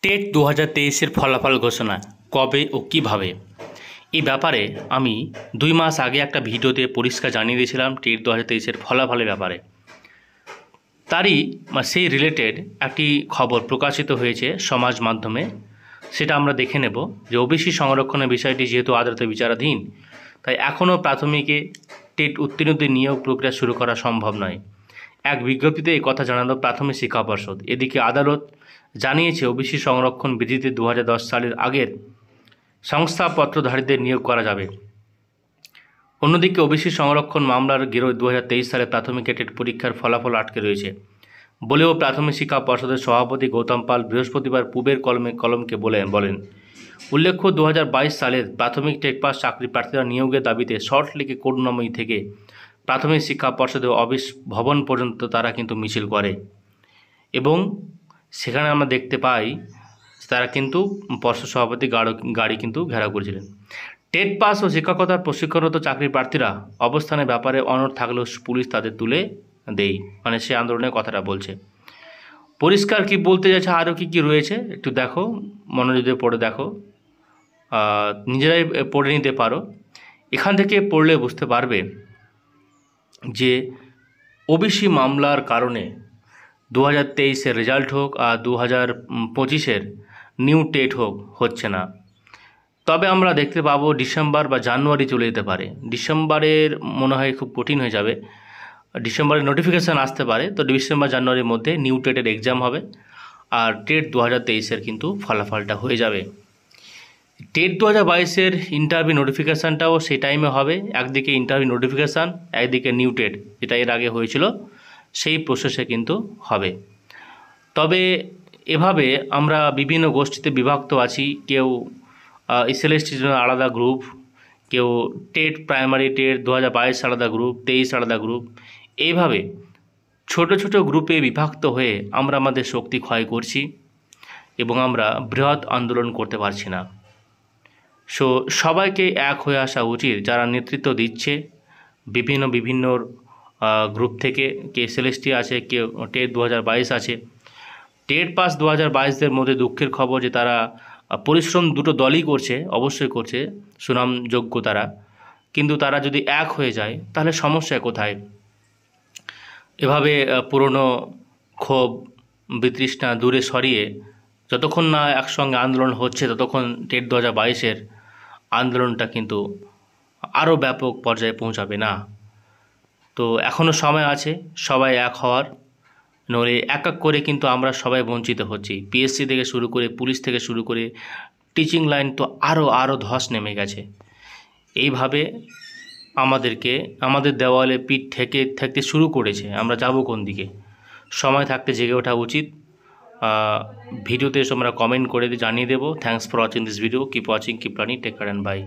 TET 2023-এর ফলাফল ঘোষণা কবে ও কীভাবে, এই ব্যাপারে আমি 2 মাস আগে একটা ভিডিওতে পরিষ্কার জানিয়ে দিয়েছিলাম টেট 2023-এর ফলাফলের ব্যাপারে। তারই সেই রিলেটেড একটি খবর প্রকাশিত হয়েছে সমাজ মাধ্যমে, সেটা আমরা দেখে নেব যে ওবিসি সংরক্ষণের বিষয়টি যেহেতু আদালতে বিচারাধীন, তাই এখনও প্রাথমিকে টেট উত্তীর্ণদের নিয়োগ প্রক্রিয়া শুরু করা সম্ভব নয়। এক বিজ্ঞপ্তিতে এই কথা জানালো প্রাথমিক শিক্ষা পর্ষদ। এদিকে আদালত জানিয়েছে ওবিসি সংরক্ষণ বিধিতে 2010 সালের আগের শংসাপত্রধারীদের নিয়োগ করা যাবে। অন্যদিকে ওবিসি সংরক্ষণ মামলার গেরোয় 2023 সালে প্রাথমিক টেট পরীক্ষার ফলাফল আটকে রয়েছে বলেও প্রাথমিক শিক্ষা পর্ষদের সভাপতি গৌতম পাল বৃহস্পতিবার পূবের কলমকে বলেন। উল্লেখ্য 2022 সালের প্রাথমিক টেট পাস চাকরি প্রার্থীরা নিয়োগের দাবিতে সল্টলেকে করুণাময়ী থেকে প্রাথমিক শিক্ষা পর্ষদের অফিস ভবন পর্যন্ত তারা কিন্তু মিছিল করে এবং সেখানে আমরা দেখতে পাই তারা কিন্তু পর্ষদ সভাপতি গাড়ি কিন্তু ঘেরাও করেছিলেন। টেট পাস ও শিক্ষকতার প্রশিক্ষণরত চাকরি প্রার্থীরা অবস্থানের ব্যাপারে অনড় থাকলেও পুলিশ তাদের তুলে দেয়, সে আন্দোলনের কথাটা বলছে। পরিষ্কার কি বলতে যাচ্ছে, আরও কী রয়েছে একটু দেখো, মনোযোগ দিয়ে পড়ে দেখো, নিজেরাই পড়ে নিতে পারো। এখান থেকে পড়লে বুঝতে পারবে যে ওবিসি মামলার কারণে 2023-এর রেজাল্ট হোক আর 2025-এর নিউ টেট হচ্ছে না। তবে আমরা দেখতে পাবো ডিসেম্বর বা জানুয়ারি চলে যেতে পারে। ডিসেম্বরের মনে হয় খুব কঠিন হয়ে যাবে, ডিসেম্বরের নোটিফিকেশান আসতে পারে, তো ডিসেম্বর জানুয়ারির মধ্যে নিউ টেটের এক্সাম হবে আর টেট 2023-এর কিন্তু ফলাফলটা হয়ে যাবে। টেট 2022-এর ইন্টারভিউ নোটিফিকেশানটাও সেই টাইমে হবে। একদিকে ইন্টারভিউ নোটিফিকেশান, একদিকে নিউ টেট, যেটা এর আগে হয়েছিল সেই প্রসেসে কিন্তু হবে। তবে এভাবে আমরা বিভিন্ন গোষ্ঠীতে বিভক্ত আছি। কেউ এসএলএসটির জন্য আলাদা গ্রুপ, কেউ টেট প্রাইমারি টেট 2022 আলাদা গ্রুপ, 23 আলাদা গ্রুপ, এইভাবে ছোট ছোট গ্রুপে বিভক্ত হয়ে আমরা আমাদের শক্তি ক্ষয় করছি এবং আমরা বৃহৎ আন্দোলন করতে পারছি না। সবাইকে এক হয়ে আসা উচিত, যারা নেতৃত্ব দিচ্ছে বিভিন্ন গ্রুপ থেকে। কে এসএলএসটি আছে, কেউ টেট 2022 আছে। টেট পাস 2022-দের মধ্যে দুঃখের খবর যে তারা পরিশ্রম দুটো দলই করছে, অবশ্যই করছে, সুনামযোগ্য তারা, কিন্তু তারা যদি এক হয়ে যায় তাহলে সমস্যা কোথায়? এভাবে পুরনো ক্ষোভ বিতৃষ্ণা দূরে সরিয়ে যতক্ষণ না একসঙ্গে আন্দোলন হচ্ছে, ততক্ষণ টেট 2022-এর আন্দোলনটা কিন্তু আরও ব্যাপক পর্যায়ে পৌঁছাবে না। তো এখনও সময় আছে সবাই এক হওয়ার, নইলে এক এক করে কিন্তু আমরা সবাই বঞ্চিত হচ্ছি। পিএসসি থেকে শুরু করে, পুলিশ থেকে শুরু করে, টিচিং লাইন তো আরও ধস নেমে গেছে। এইভাবে আমাদের দেওয়ালে পিঠ থেকে শুরু করেছে, আমরা যাব কোন দিকে? সময় থাকতে জেগে ওঠা উচিত। ভিডিওতে তোমরা কমেন্ট করে জানিয়ে দেবো। Thanks for watching this video. Keep watching, keep learning, take care and by.